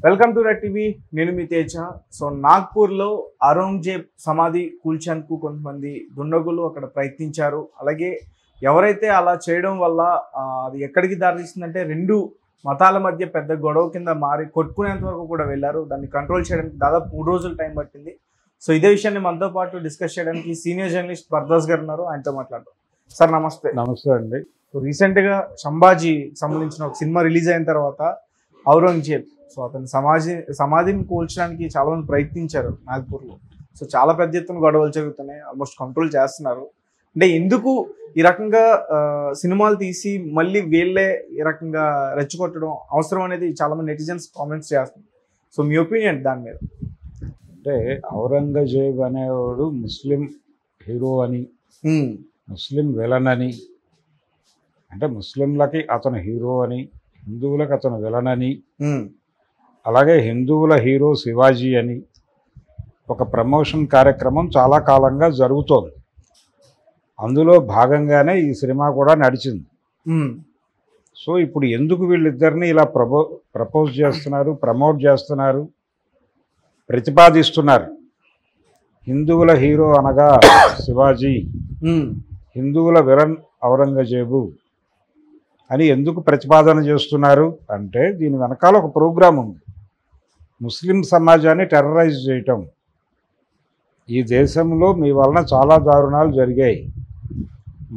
Welcome to red TV. నేను మీ Teja. So నాగ్పూర్లో Aurangzeb సమాధి కూల్చేందుకు కొంతమంది దుండగులు అక్కడ ప్రయత్నించారు. అలాగే ఎవరైతే అలా చేయడం వల్ల అది ఎక్కడికి దారితీస్తుందంటే రెండు మతాల మధ్య పెద్ద గొడవ కింద మారి కొట్టుకునేంత వరకు కూడా వెళ్ళారు. దాన్ని కంట్రోల్ చేయడానికి దాదాపు 3 రోజులు టైం పట్టింది. సో ఇదే విషయాన్ని మనతో పాటు డిస్కస్ చేయడానికి సీనియర్ జర్నలిస్ట్ పర్దాస్ గారు ఉన్నారు. ఆయనతో మాట్లాడతాం. సార్ నమస్తే. నమస్తే అండి. సో రీసెంట్గా సంభాజీ సంబంధించిన ఒక సినిమా రిలీజ్ అయిన తర్వాత ఔరంగజేబ్ అతని సమాధిని కూల్చడానికి చాలా మంది ప్రయత్నించారు నాగ్పూర్లో. సో చాలా పెద్ద ఎత్తున గొడవలు జరుగుతున్నాయి, ఆల్మోస్ట్ కంట్రోల్ చేస్తున్నారు. అంటే ఎందుకు ఈ రకంగా సినిమాలు తీసి మళ్ళీ వీళ్ళే ఈ రకంగా రెచ్చగొట్టడం అవసరం అనేది చాలా మంది నెటిజన్స్ కామెంట్స్ చేస్తున్నారు. సో మీ ఒపీనియన్ దాని మీద? అంటే ఔరంగజేబ్ అనేవాడు ముస్లిం హీరో అని, ముస్లిం విలన్ అని, అంటే ముస్లింలకి అతను హీరో అని, హిందువులకు అతను విలన్ అని, అలాగే హిందువుల హీరో శివాజీ అని ఒక ప్రమోషన్ కార్యక్రమం చాలా కాలంగా జరుగుతోంది. అందులో భాగంగానే ఈ సినిమా కూడా నడిచింది. సో ఇప్పుడు ఎందుకు వీళ్ళిద్దరిని ఇలా ప్రపోజ్ చేస్తున్నారు, ప్రమోట్ చేస్తున్నారు, ప్రతిపాదిస్తున్నారు? హిందువుల హీరో అనగా శివాజీ, హిందువుల విలన్ ఔరంగజేబు అని ఎందుకు ప్రతిపాదన చేస్తున్నారు అంటే దీని వెనకాల ఒక ప్రోగ్రాం ఉంది. ముస్లిం సమాజాన్ని టెర్రరైజ్ చేయటం. ఈ దేశంలో మీ వలన చాలా దారుణాలు జరిగాయి.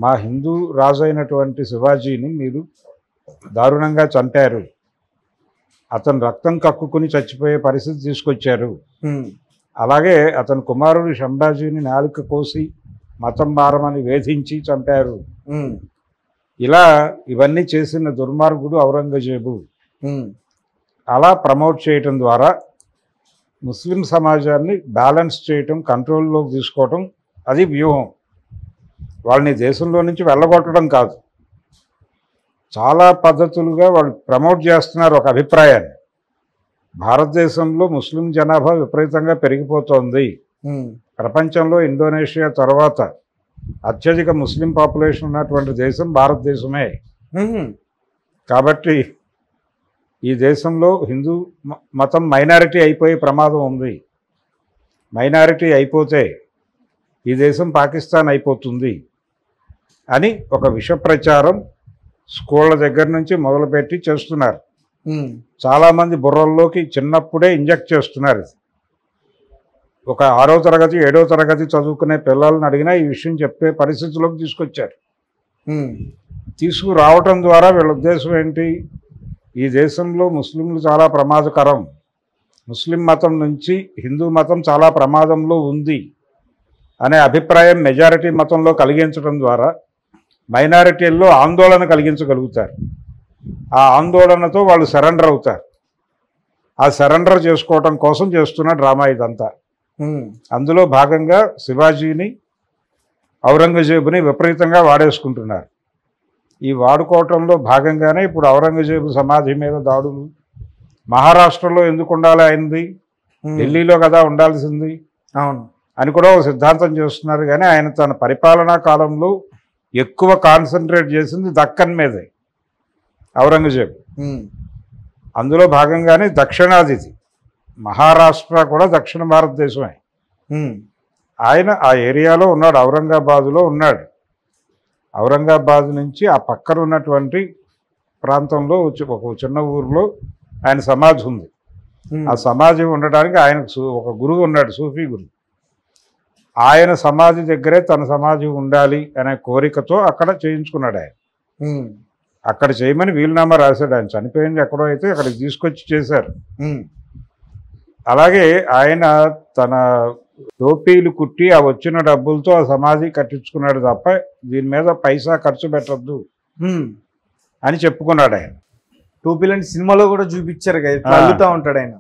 మా హిందూ రాజు అయినటువంటి శివాజీని మీరు దారుణంగా చంపారు, అతను రక్తం కక్కుకుని చచ్చిపోయే పరిస్థితి తీసుకొచ్చారు. అలాగే అతని కుమారుడు సంభాజీని నాలుక కోసి మతం మారమని వేధించి చంపారు. ఇలా ఇవన్నీ చేసిన దుర్మార్గుడు ఔరంగజేబు. అలా ప్రమోట్ చేయటం ద్వారా ముస్లిం సమాజాన్ని బ్యాలెన్స్ చేయటం, కంట్రోల్లోకి తీసుకోవటం అది వ్యూహం. వాళ్ళని దేశంలో నుంచి వెళ్ళగొట్టడం కాదు, చాలా పద్ధతులుగా వాళ్ళు ప్రమోట్ చేస్తున్నారు ఒక అభిప్రాయాన్ని. భారతదేశంలో ముస్లిం జనాభా విపరీతంగా పెరిగిపోతోంది. ప్రపంచంలో ఇండోనేషియా తర్వాత అత్యధిక ముస్లిం పాపులేషన్ ఉన్నటువంటి దేశం భారతదేశమే. కాబట్టి ఈ దేశంలో హిందూ మతం మైనారిటీ అయిపోయే ప్రమాదం ఉంది. మైనారిటీ అయిపోతే ఈ దేశం పాకిస్తాన్ అయిపోతుంది అని ఒక విష ప్రచారం స్కూళ్ళ దగ్గర నుంచి మొదలుపెట్టి చేస్తున్నారు. చాలామంది బుర్రల్లోకి చిన్నప్పుడే ఇంజెక్ట్ చేస్తున్నారు. ఒక 6వ తరగతి 7వ తరగతి చదువుకునే పిల్లల్ని అడిగినా ఈ విషయం చెప్పే పరిస్థితిలోకి తీసుకొచ్చారు. తీసుకురావటం ద్వారా వీళ్ళ ఉద్దేశం ఏంటి? ఈ దేశంలో ముస్లింలు చాలా ప్రమాదకరం, ముస్లిం మతం నుంచి హిందూ మతం చాలా ప్రమాదంలో ఉంది అనే అభిప్రాయం మెజారిటీ మతంలో కలిగించడం ద్వారా మైనారిటీల్లో ఆందోళన కలిగించగలుగుతారు. ఆ ఆందోళనతో వాళ్ళు సరెండర్ అవుతారు. ఆ సరెండర్ చేసుకోవటం కోసం చేస్తున్న డ్రామా ఇదంతా. అందులో భాగంగా శివాజీని, ఔరంగజేబుని విపరీతంగా వాడేసుకుంటున్నారు. ఈ వాడుకోవటంలో భాగంగానే ఇప్పుడు ఔరంగజేబు సమాధి మీద దాడులు. మహారాష్ట్రలో ఎందుకు ఉండాలి ఆయనది, ఢిల్లీలో కదా ఉండాల్సింది అవును అని కూడా ఒక సిద్ధాంతం చేస్తున్నారు. కానీ ఆయన తన పరిపాలనా కాలంలో ఎక్కువ కాన్సన్ట్రేట్ చేసింది దక్కన్ మీదే ఔరంగజేబు. అందులో భాగంగానే దక్షిణాదిది మహారాష్ట్ర కూడా దక్షిణ భారతదేశమే. ఆయన ఆ ఏరియాలో ఉన్నాడు, ఔరంగాబాదులో ఉన్నాడు. ఔరంగాబాద్ నుంచి ఆ పక్కన ఉన్నటువంటి ప్రాంతంలో ఒక చిన్న ఊరిలో ఆయన సమాధి ఉంది. ఆ సమాధి ఉండడానికి ఆయనకు ఒక గురువు ఉన్నాడు, సూఫీ గురువు. ఆయన సమాధి దగ్గరే తన సమాధి ఉండాలి అనే కోరికతో అక్కడ చేయించుకున్నాడు ఆయన. అక్కడ చేయమని వీలునామా రాశాడు. ఆయన చనిపోయింది ఎక్కడో అయితే అక్కడికి తీసుకొచ్చి చేశారు. అలాగే ఆయన తన టోపీలు కుట్టి ఆ వచ్చిన డబ్బులతో ఆ సమాధి కట్టించుకున్నాడు తప్ప దీని మీద పైసా ఖర్చు పెట్టద్దు అని చెప్పుకున్నాడు ఆయన. టోపీలని సినిమాలో కూడా చూపించారు కదా, అల్లుతా ఉంటాడు ఆయన.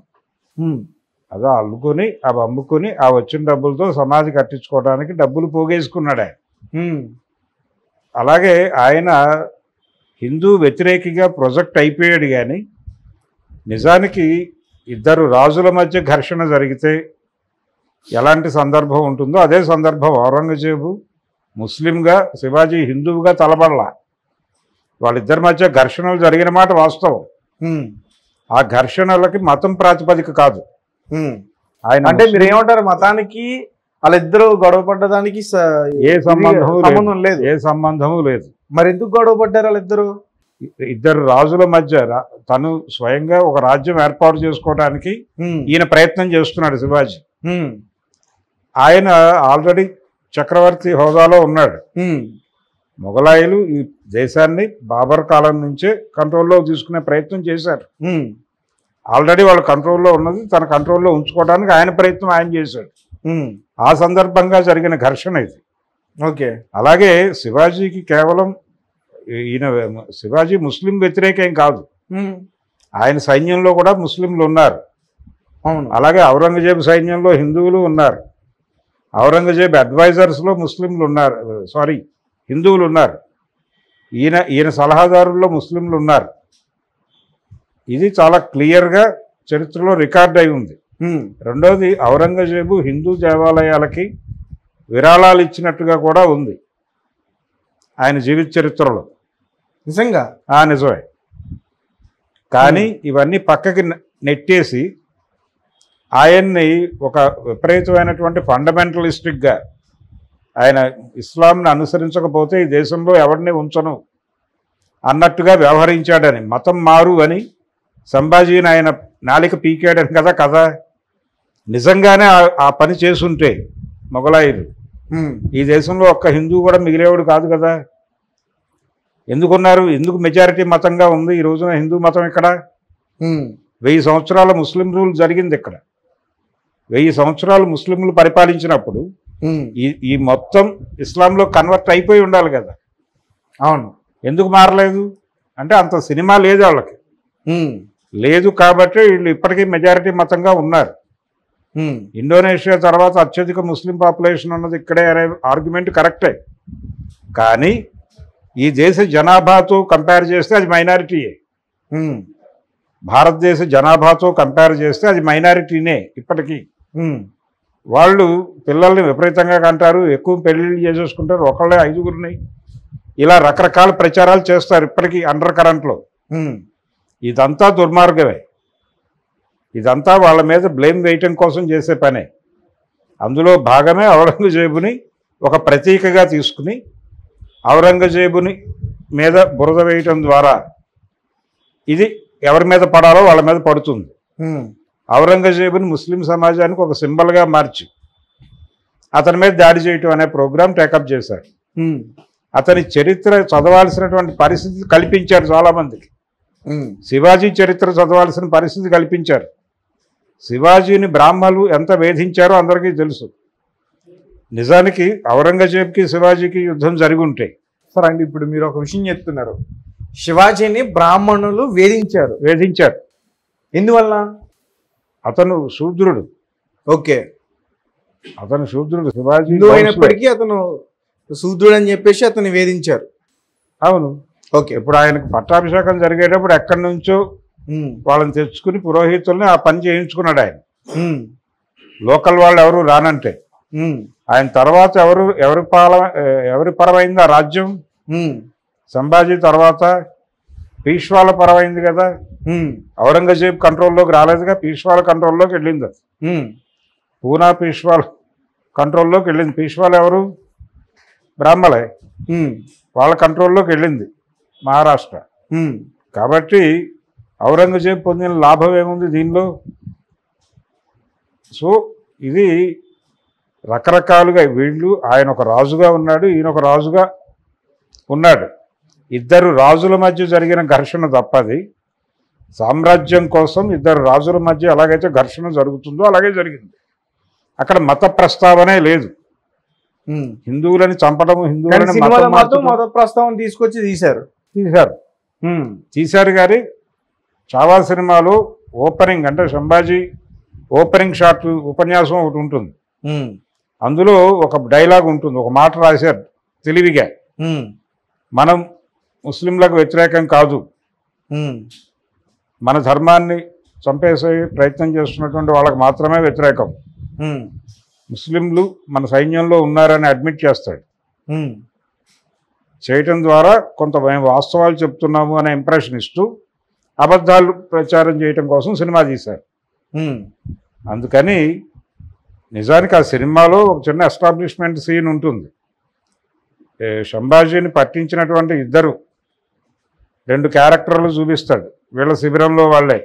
అదో అల్లుకొని అమ్ముకొని ఆ వచ్చిన డబ్బులతో సమాధి కట్టించుకోవడానికి డబ్బులు పోగేసుకున్నాడు ఆయన. అలాగే ఆయన హిందూ వ్యతిరేకిగా ప్రొజెక్ట్ అయిపోయాడు. కానీ నిజానికి ఇద్దరు రాజుల మధ్య ఘర్షణ జరిగితే ఎలాంటి సందర్భం ఉంటుందో అదే సందర్భం. ఔరంగజేబు ముస్లింగా, శివాజీ హిందువుగా తలబడలా. వాళ్ళిద్దరి మధ్య ఘర్షణలు జరిగిన మాట వాస్తవం. ఆ ఘర్షణలకి మతం ప్రాతిపదిక కాదు. ఆయన అంటే మీరు ఏమంటారు, మతానికి వాళ్ళిద్దరూ గొడవ పడ్డదానికి ఏ సంబంధం లేదు, ఏ సంబంధము లేదు. మరి ఎందుకు గొడవ పడ్డారు వాళ్ళిద్దరు? ఇద్దరు రాజుల మధ్య తను స్వయంగా ఒక రాజ్యం ఏర్పాటు చేసుకోవడానికి ఈయన ప్రయత్నం చేస్తున్నాడు శివాజీ. ఆయన ఆల్రెడీ చక్రవర్తి హోదాలో ఉన్నాడు. మొఘలాయులు ఈ దేశాన్ని బాబర్ కాలం నుంచే కంట్రోల్లో తీసుకునే ప్రయత్నం చేశారు. ఆల్రెడీ వాళ్ళ కంట్రోల్లో ఉన్నది తన కంట్రోల్లో ఉంచుకోవడానికి ఆయన ప్రయత్నం ఆయన చేశాడు. ఆ సందర్భంగా జరిగిన ఘర్షణ ఇది. ఓకే. అలాగే శివాజీకి కేవలం ఈయన శివాజీ ముస్లిం వ్యతిరేకేం కాదు, ఆయన సైన్యంలో కూడా ముస్లింలు ఉన్నారు. అలాగే ఔరంగజేబు సైన్యంలో హిందువులు ఉన్నారు. ఔరంగజేబు అడ్వైజర్స్లో ముస్లింలు ఉన్నారు, హిందువులు ఉన్నారు. ఈయన సలహాదారుల్లో ముస్లింలు ఉన్నారు. ఇది చాలా క్లియర్గా చరిత్రలో రికార్డ్ అయి ఉంది. రెండోది, ఔరంగజేబు హిందూ దేవాలయాలకి విరాళాలు ఇచ్చినట్టుగా కూడా ఉంది ఆయన జీవిత చరిత్రలో. నిజంగా? నిజమే. కానీ ఇవన్నీ పక్కకి నెట్టేసి ఆయన్ని ఒక విపరీతమైనటువంటి ఫండమెంటలిస్టిక్గా, ఆయన ఇస్లాంని అనుసరించకపోతే ఈ దేశంలో ఎవరిని ఉంచను అన్నట్టుగా వ్యవహరించాడని, మతం మారు అని సంభాజీని ఆయన నాలిక పీకాడని కదా. నిజంగానే ఆ పని చేసుంటే మొఘలాయులు ఈ దేశంలో ఒక్క హిందూ కూడా మిగిలేవాడు కాదు కదా. ఎందుకున్నారు? ఎందుకు మెజారిటీ మతంగా ఉంది ఈ రోజున హిందూ మతం? ఇక్కడ 1000 సంవత్సరాల ముస్లిం రూల్ జరిగింది. ఇక్కడ 1000 సంవత్సరాలు ముస్లింలు పరిపాలించినప్పుడు ఈ మొత్తం ఇస్లాంలో కన్వర్ట్ అయిపోయి ఉండాలి కదా. అవును. ఎందుకు మారలేదు అంటే అంత సినిమా లేదు వాళ్ళకి. లేదు కాబట్టి వీళ్ళు ఇప్పటికీ మెజారిటీ మతంగా ఉన్నారు. ఇండోనేషియా తర్వాత అత్యధిక ముస్లిం పాపులేషన్ ఉన్నది ఇక్కడే అనే ఆర్గ్యుమెంట్ కరెక్టే. కానీ ఈ దేశ జనాభాతో కంపేర్ చేస్తే అది మైనారిటీయే. భారతదేశ జనాభాతో కంపేర్ చేస్తే అది మైనారిటీనే ఇప్పటికీ. వాళ్ళు పిల్లల్ని విపరీతంగా కంటారు, ఎక్కువ పెళ్ళిళ్ళు చేసేసుకుంటారు, ఒకళ్ళే 5గురిని, ఇలా రకరకాల ప్రచారాలు చేస్తారు ఇప్పటికీ అండర్ కరెంట్లో. ఇదంతా దుర్మార్గమే. ఇదంతా వాళ్ళ మీద బ్లేమ్ వేయటం కోసం చేసే పనే. అందులో భాగమే ఔరంగజేబుని ఒక ప్రతీకగా తీసుకుని ఔరంగజేబుని మీద బురద వేయటం ద్వారా ఇది ఎవరి మీద పడాలో వాళ్ళ మీద పడుతుంది. ఔరంగజేబుని ముస్లిం సమాజానికి ఒక సింబల్గా మార్చి అతని మీద దాడి చేయటం అనే ప్రోగ్రాం టేకప్ చేశారు. అతని చరిత్ర చదవాల్సినటువంటి పరిస్థితి కల్పించారు చాలామందికి. శివాజీ చరిత్ర చదవాల్సిన పరిస్థితి కల్పించారు. శివాజీని బ్రాహ్మలు ఎంత వేధించారో అందరికీ తెలుసు. నిజానికి ఔరంగజేబ్కి శివాజీకి యుద్ధం జరిగి ఉంటే. సరే అండి, ఇప్పుడు మీరు ఒక విషయం చెప్తున్నారు, శివాజీని బ్రాహ్మణులు వేధించారు. ఎందువల్ల? అతను శూద్రుడు. ఓకే. అతను శూద్రుడు. శివాజీ అయినప్పటికీ అతను శూద్రుడు అని చెప్పేసి అతను వేధించారు. అవును. ఓకే. ఇప్పుడు ఆయనకు పట్టాభిషేకం జరిగేటప్పుడు ఎక్కడి నుంచో వాళ్ళని తెచ్చుకుని పురోహితుల్ని ఆ పని చేయించుకున్నాడు ఆయన. లోకల్ వాళ్ళు ఎవరు రానంటే. ఆయన తర్వాత ఎవరి పరమైంది ఆ రాజ్యం? సంభాజీ తర్వాత పీష్వాల పరమైంది కదా. ఔరంగజేబ్ కంట్రోల్లోకి రాలేదుగా, పీష్వాల కంట్రోల్లోకి వెళ్ళింది. పూనా పీష్వాల కంట్రోల్లోకి వెళ్ళింది. పీష్వాలు ఎవరు? బ్రాహ్మలే. వాళ్ళ కంట్రోల్లోకి వెళ్ళింది మహారాష్ట్ర. కాబట్టి ఔరంగజేబ్ పొందిన లాభం ఏముంది దీనిలో? సో ఇది రకరకాలుగా వీళ్ళు, ఆయన ఒక రాజుగా ఉన్నాడు, ఈయన ఒక రాజుగా ఉన్నాడు. ఇద్దరు రాజుల మధ్య జరిగిన ఘర్షణ తప్పది. సామ్రాజ్యం కోసం ఇద్దరు రాజుల మధ్య ఎలాగైతే ఘర్షణ జరుగుతుందో అలాగే జరిగింది. అక్కడ మత ప్రస్తావనే లేదు. హిందువులని చంపడం, హిందువులని మత ప్రస్తావన తీసుకొచ్చి తీశారు కానీ చావా సినిమాలో ఓపెనింగ్ అంటే సంభాజీ ఓపెనింగ్ షాట్ ఉపన్యాసం ఒకటి ఉంటుంది. అందులో ఒక డైలాగ్ ఉంటుంది, ఒక మాట రాశారు తెలివిగా, మనం ముస్లింలకు వ్యతిరేకం కాదు, మన ధర్మాన్ని చంపేసే ప్రయత్నం చేస్తున్నటువంటి వాళ్ళకి మాత్రమే వ్యతిరేకం, ముస్లింలు మన సైన్యంలో ఉన్నారని అడ్మిట్ చేస్తాడు. చేయటం ద్వారా కొంత మేము వాస్తవాలు చెప్తున్నాము అనే ఇంప్రెషన్ ఇస్తూ అబద్ధాలు ప్రచారం చేయటం కోసం సినిమా తీశారు. అందుకని నిజానికి ఆ సినిమాలో ఒక చిన్న ఎస్టాబ్లిష్మెంట్ సీన్ ఉంటుంది. సంభాజీని పట్టించినటువంటి ఇద్దరు 2 క్యారెక్టర్లు చూపిస్తాడు, వీళ్ళ శిబిరంలో వాళ్ళే.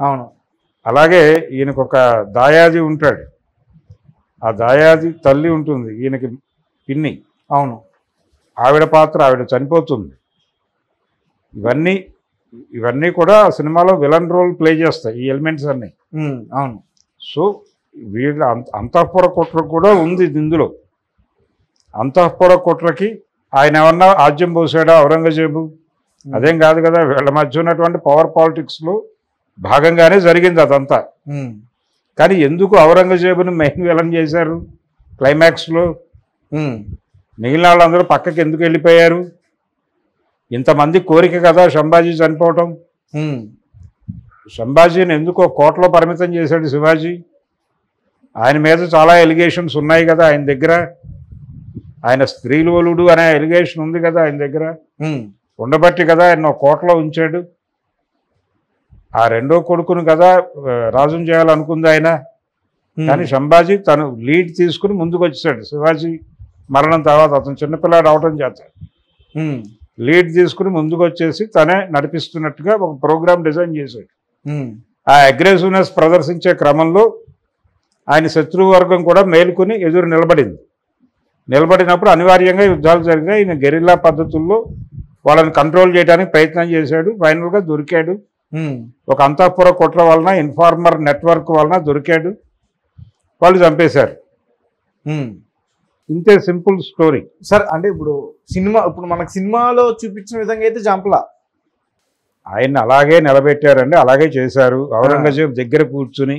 అవును. అలాగే ఈయనకు ఒక దాయాది ఉంటాడు, ఆ దాయాది తల్లి ఉంటుంది, ఈయనకి పిన్ని. అవును. ఆవిడ పాత్ర, ఆవిడ చనిపోతుంది. ఇవన్నీ కూడా ఆ సినిమాలో విలన్ రోల్ ప్లే చేస్తాయి, ఈ ఎలిమెంట్స్ అన్నీ. అవును. సో వీళ్ళ అంతఃపుర కుట్ర కూడా ఉంది ఇందులో. అంతఃపుర కుట్రకి ఆయన ఏమన్నా ఆజ్యం పోసాడా ఔరంగజేబు? అదేం కాదు కదా, వీళ్ళ మధ్య ఉన్నటువంటి పవర్ పాలిటిక్స్లో భాగంగానే జరిగింది అదంతా. కానీ ఎందుకు ఔరంగజేబుని మెయిన్ విలన్ చేశారు క్లైమాక్స్లో? మిగిలిన వాళ్ళందరూ పక్కకి ఎందుకు వెళ్ళిపోయారు? ఇంతమంది కోరిక కదా సంభాజీ చనిపోవటం. సంభాజీని ఎందుకో కోటలో పరిమితం చేశాడు శివాజీ. ఆయన మీద చాలా ఎలిగేషన్స్ ఉన్నాయి కదా ఆయన దగ్గర. ఆయన స్త్రీలోలుడు అనే ఎలిగేషన్ ఉంది కదా ఆయన దగ్గర. ఉండబట్టి కదా ఆయన కోటలో ఉంచాడు. ఆ 2వ కొడుకును కదా రాజును చేయాలనుకుంది ఆయన. కానీ సంభాజీ తను లీడ్ తీసుకుని ముందుకు వచ్చాడు. శివాజీ మరణం తర్వాత అతను చిన్నపిల్లాడు అవటం చేత లీడ్ తీసుకుని ముందుకు వచ్చేసి తనే నడిపిస్తున్నట్టుగా ఒక ప్రోగ్రామ్ డిజైన్ చేశాడు. ఆ అగ్రెసివ్నెస్ ప్రదర్శించే క్రమంలో ఆయన శత్రువర్గం కూడా మేలుకొని ఎదురు నిలబడినప్పుడు అనివార్యంగా యుద్ధాలు జరిగాయి. ఈయన గెరిల్లా పద్ధతుల్లో వాళ్ళని కంట్రోల్ చేయడానికి ప్రయత్నం చేశాడు. ఫైనల్గా దొరికాడు. ఒక అంతఃపుర కుట్ర వలన, ఇన్ఫార్మర్ నెట్వర్క్ వలన దొరికాడు. వాళ్ళు చంపేశారు. ఇంతే సింపుల్ స్టోరీ సార్. అంటే ఇప్పుడు మనకు సినిమాలో చూపించిన విధంగా అయితే చంపలా, ఆయన్ని అలాగే నిలబెట్టారండి, అలాగే చేశారు. ఔరంగజేబు దగ్గర కూర్చుని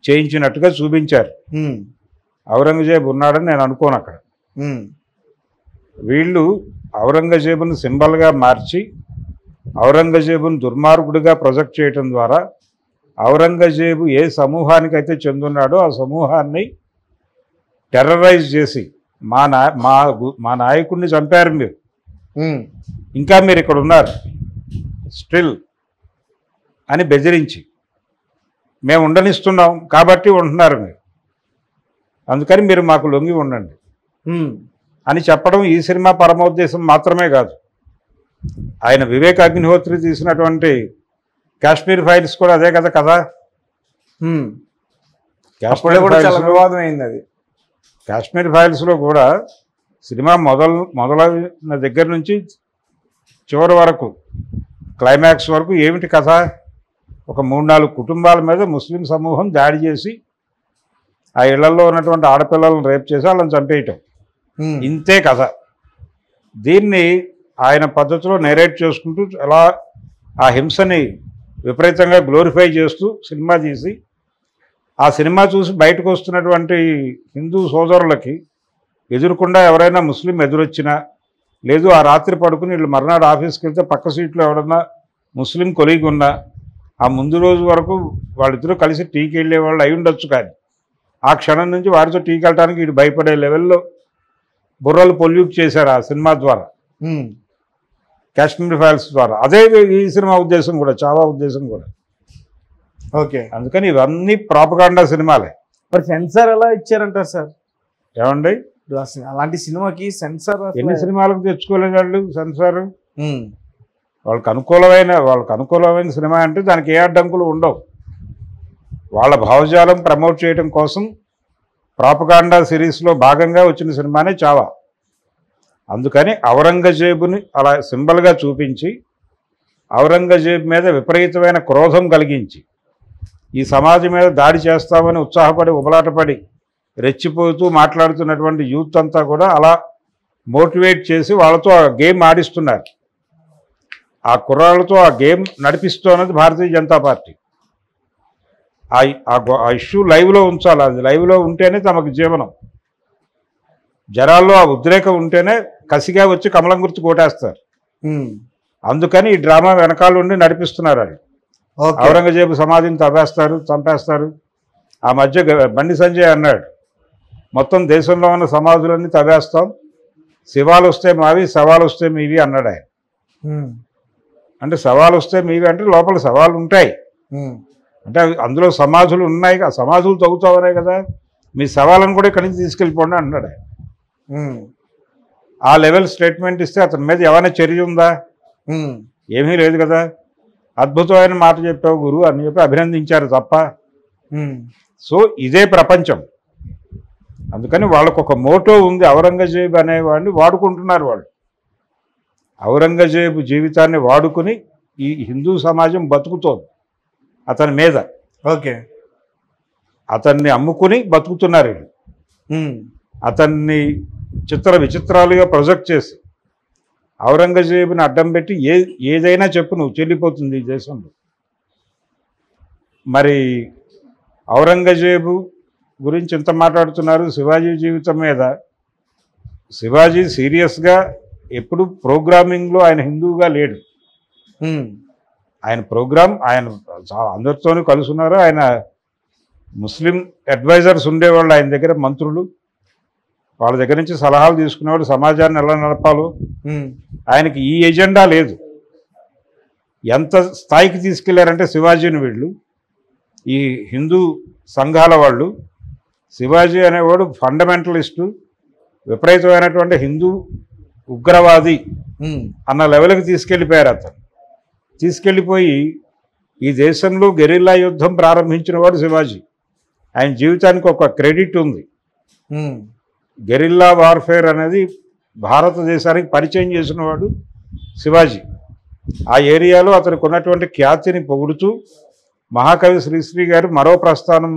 చేయించినట్టుగా చూపించారు. ఔరంగజేబు ఉన్నాడని నేను అనుకోను అక్కడ. వీళ్ళు ఔరంగజేబును సింబల్గా మార్చి ఔరంగజేబును దుర్మార్గుడిగా ప్రొజెక్ట్ చేయటం ద్వారా ఔరంగజేబు ఏ సమూహానికైతే చెందున్నాడో ఆ సమూహాన్ని టెర్రరైజ్ చేసి మా నాయకుడిని చంపారు మీరు, ఇంకా మీరు ఇక్కడ ఉన్నారు స్టిల్ అని బెదిరించి, మేము ఉండనిస్తున్నాం కాబట్టి ఉంటున్నారు మీరు, అందుకని మీరు మాకు లొంగి ఉండండి అని చెప్పడం ఈ సినిమా పరమోద్దేశం మాత్రమే కాదు. ఆయన వివేక్ అగ్నిహోత్రి తీసినటువంటి కాశ్మీర్ ఫైల్స్ కూడా అదే కదా కథ. కాశ్మీర్ ఫైల్స్లో కూడా సినిమా మొదలైన దగ్గర నుంచి చివరి వరకు క్లైమాక్స్ వరకు ఏమిటి కథ? ఒక 3-4 కుటుంబాల మీద ముస్లిం సమూహం దాడి చేసి ఆ ఇళ్లలో ఉన్నటువంటి ఆడపిల్లలను రేప్ చేసి వాళ్ళని చంపేయటం, ఇంతే కథ. దీన్ని ఆయన పద్ధతిలో నెరేట్ చేసుకుంటూ అలా ఆ హింసని విపరీతంగా గ్లోరిఫై చేస్తూ సినిమా తీసి, ఆ సినిమా చూసి బయటకు వస్తున్నటువంటి హిందూ సోదరులకి ఎదురుకుండా ఎవరైనా ముస్లిం ఎదురొచ్చినా, లేదు ఆ రాత్రి పడుకుని వీళ్ళు మర్నాడు ఆఫీస్కి వెళ్తే పక్క సీట్లో ఎవరన్నా ముస్లిం కొలీగ్ ఉన్నా ఆ ముందు రోజు వరకు వాళ్ళిద్దరూ కలిసి టీకి వెళ్ళేవాళ్ళు అయి ఉండొచ్చు. కానీ ఆ క్షణం నుంచి వారితో టీకి వెళ్ళడానికి వీడు భయపడే లెవెల్లో బుర్రలు పొల్యూట్ చేశారు ఆ సినిమా ద్వారా, కాశ్మీర్ ఫైల్స్ ద్వారా. అదే ఈ సినిమా ఉద్దేశం కూడా, చావా ఉద్దేశం కూడా. ఓకే. అందుకని ఇవన్నీ ప్రాపగాండా సినిమాలే. మరి సెన్సార్ ఎలా ఇచ్చారంటారు సార్? ఏమండి, అలాంటి సినిమాకి సెన్సార్ ఎన్ని సినిమాలకు తెచ్చుకోలేదు వాళ్ళు సెన్సార్? వాళ్ళకి అనుకూలమైన సినిమా అంటే దానికి ఏ అడ్డంకులు ఉండవు. వాళ్ళ భావజాలం ప్రమోట్ చేయడం కోసం ప్రాపగాండా సిరీస్లో భాగంగా వచ్చిన సినిమానే చావా. అందుకని ఔరంగజేబుని అలా సింబల్గా చూపించి ఔరంగజేబు మీద విపరీతమైన క్రోధం కలిగించి ఈ సమాజం మీద దాడి చేస్తామని ఉత్సాహపడి ఉబలాటపడి రెచ్చిపోతూ మాట్లాడుతున్నటువంటి యూత్ అంతా కూడా అలా మోటివేట్ చేసి వాళ్ళతో ఆ గేమ్ ఆడిస్తున్నారు. ఆ కుర్రాళ్ళతో ఆ గేమ్ నడిపిస్తున్నది భారతీయ జనతా పార్టీ. ఆ ఇష్యూ లైవ్లో ఉంచాలి. అది లైవ్లో ఉంటేనే తమకు జీవనం. జనాల్లో ఆ ఉద్రేకం ఉంటేనే కసిగా వచ్చి కమలం గుర్తు కొట్టేస్తారు. అందుకని ఈ డ్రామా వెనకాల ఉండి నడిపిస్తున్నారు. అది ఔరంగజేబు సమాధిని చంపేస్తారు. ఆ మధ్య బండి సంజయ్ అన్నాడు, మొత్తం దేశంలో ఉన్న సమాధులన్నీ తవ్వేస్తాం, శివాలు వస్తే మావి, శవాలు వస్తే మీవి అన్నాడు ఆయన. అంటే సవాలు వస్తే మీకు అంటే లోపల సవాళ్ళు ఉంటాయి, అంటే అందులో సమాధులు ఉన్నాయి, ఆ సమాధులు తగ్గుతావనే కదా, మీ సవాళ్ళను కూడా ఇక్కడి నుంచి తీసుకెళ్ళిపోండి అన్నాడు ఆయన. ఆ లెవెల్ స్టేట్మెంట్ ఇస్తే అతని మీద ఏమైనా చర్య ఉందా? ఏమీ లేదు కదా. అద్భుతమైన మాట చెప్పావు గురువు అని చెప్పి అభినందించారు తప్ప. సో ఇదే ప్రపంచం. అందుకని వాళ్ళకు ఒక మోటో ఉంది. ఔరంగజేబు అనేవాడిని వాడుకుంటున్నారు వాళ్ళు. ఔరంగజేబు జీవితాన్ని వాడుకుని ఈ హిందూ సమాజం బతుకుతోంది అతని మీద. ఓకే, అతన్ని అమ్ముకుని బతుకుతున్నారు వీళ్ళు. అతన్ని చిత్ర విచిత్రాలుగా ప్రొజెక్ట్ చేసి ఔరంగజేబుని అడ్డం పెట్టి ఏదైనా చెప్పు నువ్వు చెల్లిపోతుంది ఈ దేశంలో. మరి ఔరంగజేబు గురించి ఎంత మాట్లాడుతున్నారు, శివాజీ జీవితం మీద. శివాజీ సీరియస్గా ఎప్పుడు ప్రోగ్రామింగ్లో ఆయన హిందువుగా లేడు. ఆయన ప్రోగ్రామ్, ఆయన అందరితోనూ కలుసున్నారు. ఆయన ముస్లిం అడ్వైజర్స్ ఉండేవాళ్ళు ఆయన దగ్గర, మంత్రులు, వాళ్ళ దగ్గర నుంచి సలహాలు తీసుకునేవాడు సమాజాన్ని ఎలా నడపాలో. ఆయనకి ఈ ఎజెండా లేదు. ఎంత స్థాయికి తీసుకెళ్లారంటే శివాజీని వీళ్ళు, ఈ హిందూ సంఘాల వాళ్ళు, శివాజీ అనేవాడు ఫండమెంటలిస్టు, విపరీతమైనటువంటి హిందూ ఉగ్రవాది అన్న లెవెల్కి తీసుకెళ్ళిపోయారు. అతను తీసుకెళ్ళిపోయి ఈ దేశంలో గెరిల్లా యుద్ధం ప్రారంభించిన వాడు శివాజీ. ఆయన జీవితానికి ఒక క్రెడిట్ ఉంది. గెరిల్లా వార్ఫేర్ అనేది భారతదేశానికి పరిచయం చేసిన వాడు శివాజీ. ఆ ఏరియాలో అతనికి ఉన్నటువంటి ఖ్యాతిని పొగుడుతూ మహాకవి శ్రీశ్రీ గారు మరో ప్రస్థానం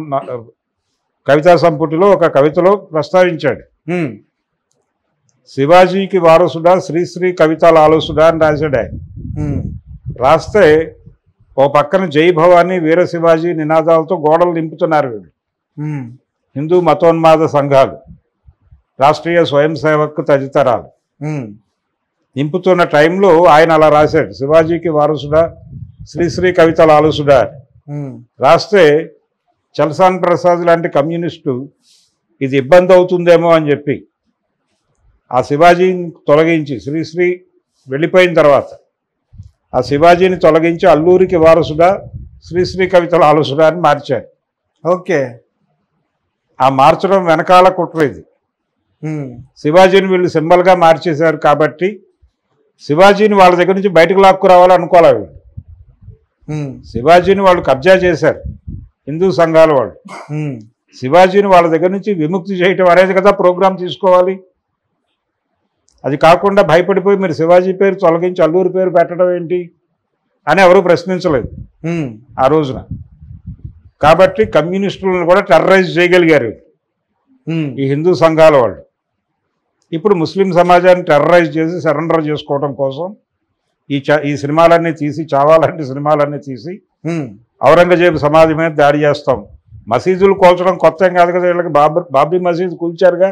కవితా సంపుటిలో ఒక కవితలో ప్రస్తావించాడు. శివాజీకి వారసుడా శ్రీశ్రీ కవితల ఆలోసుడా అని రాశాడు ఆయన. రాస్తే ఓ పక్కన జై భవానీ వీర శివాజీ నినాదాలతో గోడలు నింపుతున్నారు వీళ్ళు హిందూ మతోన్మాద సంఘాలు, రాష్ట్రీయ స్వయం సేవక్ తదితరాలు నింపుతున్న టైంలో ఆయన అలా రాశాడు, శివాజీకి వారసుడా శ్రీశ్రీ కవితల ఆలోసుడా అని. రాస్తే చల్సాన్ ప్రసాద్ లాంటి కమ్యూనిస్టు ఇది ఇబ్బంది అవుతుందేమో అని చెప్పి ఆ శివాజీని తొలగించి, శ్రీశ్రీ వెళ్ళిపోయిన తర్వాత ఆ శివాజీని తొలగించి అల్లూరికి వారసుడా శ్రీశ్రీ కవితల ఆలోసుడా అని మార్చారు. ఓకే, ఆ మార్చడం వెనకాల కుట్ర ఇది. శివాజీని వీళ్ళు సింబల్గా మార్చేశారు కాబట్టి శివాజీని వాళ్ళ దగ్గర నుంచి బయటకు లాక్కురావాలనుకోవాలి వీళ్ళు. శివాజీని వాళ్ళు కబ్జా చేశారు హిందూ సంఘాల వాళ్ళు. శివాజీని వాళ్ళ దగ్గర నుంచి విముక్తి చేయటం అనేది కదా ప్రోగ్రాం తీసుకోవాలి. అది కాకుండా భయపడిపోయి మీరు శివాజీ పేరు తొలగించి అల్లూరి పేరు పెట్టడం ఏంటి అని ఎవరూ ప్రశ్నించలేదు ఆ రోజున. కాబట్టి కమ్యూనిస్టులను కూడా టెర్రరైజ్ చేయగలిగారు ఈ హిందూ సంఘాల వాళ్ళు. ఇప్పుడు ముస్లిం సమాజాన్ని టెర్రరైజ్ చేసి సరెండర్ చేసుకోవడం కోసం ఈ సినిమాలన్నీ తీసి, చావాలంటే సినిమాలన్నీ తీసి ఔరంగజేబు సమాధి మీద దాడి చేస్తాం. మసీదులు కూల్చడం కొత్త ఏం కాదు కదా వీళ్ళకి. బాబ్రీ మసీదు కూల్చారుగా.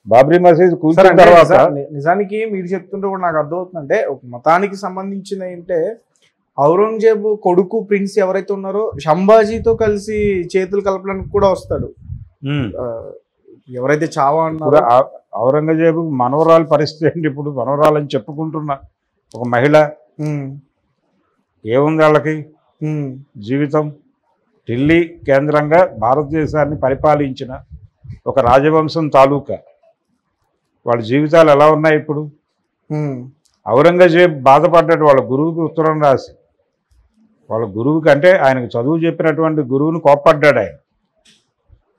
బాబ్రీ మసీదు కూల్చిన తర్వాత నిజానికి మీరు చెప్తుంటే కూడా నాకు అర్థమవుతుందంటే ఒక మతానికి సంబంధించిన అంటే ఔరంగజేబు కొడుకు ప్రిన్స్ ఎవరైతే ఉన్నారో సంభాజీతో కలిసి చేతులు కలపడానికి కూడా వస్తాడు. ఎవరైతే చావా అన్నారో ఔరంగజేబు మనవరాలు పరిస్థితి ఏంటి ఇప్పుడు? మనవరాలని చెప్పుకుంటున్న ఒక మహిళ ఏముంది వాళ్ళకి జీవితం? ఢిల్లీ కేంద్రంగా భారతదేశాన్ని పరిపాలించిన ఒక రాజవంశం తాలూకా వాళ్ళ జీవితాలు ఎలా ఉన్నాయి ఇప్పుడు? ఔరంగజేబు బాధపడ్డాడు వాళ్ళ గురువుకి ఉత్తరం రాసి. వాళ్ళ గురువుకి అంటే ఆయనకు చదువు చెప్పినటువంటి గురువుని కోప్పడ్డాడు ఆయన.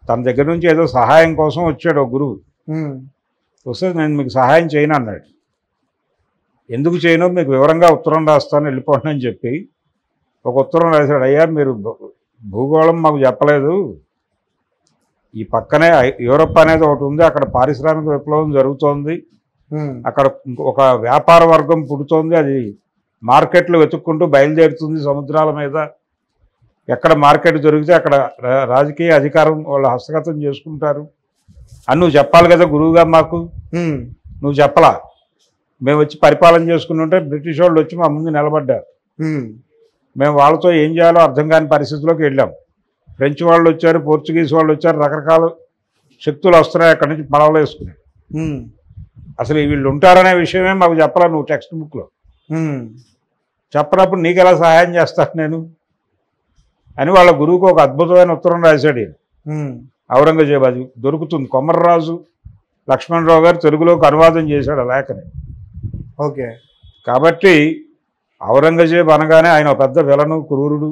తన దగ్గర నుంచి ఏదో సహాయం కోసం వచ్చాడు ఒక గురువు. వస్తే నేను మీకు సహాయం చేయను అన్నాడు. ఎందుకు చేయను మీకు వివరంగా ఉత్తరం రాస్తాను వెళ్ళిపోండి అని చెప్పి ఒక ఉత్తరం రాశాడు. అయ్యా మీరు భూగోళం మాకు చెప్పలేదు, ఈ పక్కనే యూరప్ అనేది ఒకటి ఉంది, అక్కడ పారిశ్రామిక విప్లవం జరుగుతోంది, అక్కడ ఒక వ్యాపార వర్గం పుడుతోంది, అది మార్కెట్లు వెతుక్కుంటూ బయలుదేరుతుంది సముద్రాల మీద. ఎక్కడ మార్కెట్ దొరికితే అక్కడ రాజకీయ అధికారం వాళ్ళు హస్తగతం చేసుకుంటారు అని నువ్వు చెప్పాలి కదా గురువుగా మాకు. నువ్వు చెప్పలా. మేము వచ్చి పరిపాలన చేసుకుని ఉంటే బ్రిటిష్ వాళ్ళు వచ్చి మా ముందు నిలబడ్డారు. మేము వాళ్ళతో ఏం చేయాలో అర్థం కాని పరిస్థితిలోకి వెళ్ళాం. ఫ్రెంచ్ వాళ్ళు వచ్చారు, పోర్చుగీస్ వాళ్ళు వచ్చారు, రకరకాల శక్తులు వస్తున్నాయి అక్కడి నుంచి పడవలు వేసుకుని. అసలు వీళ్ళు ఉంటారనే విషయమే మాకు చెప్పాలా నువ్వు టెక్స్ట్ బుక్లో. చెప్పనప్పుడు నీకు ఎలా సహాయం చేస్తాను నేను అని వాళ్ళ గురువుకు ఒక అద్భుతమైన ఉత్తరం రాశాడు ఈయన. ఔరంగజేబు అది దొరుకుతుంది. కొమర్రాజు లక్ష్మణరావు గారు తెలుగులోకి అనువాదం చేశాడు ఆ లేఖని. ఓకే. కాబట్టి ఔరంగజేబు అనగానే ఆయన పెద్ద విలను, క్రూరుడు,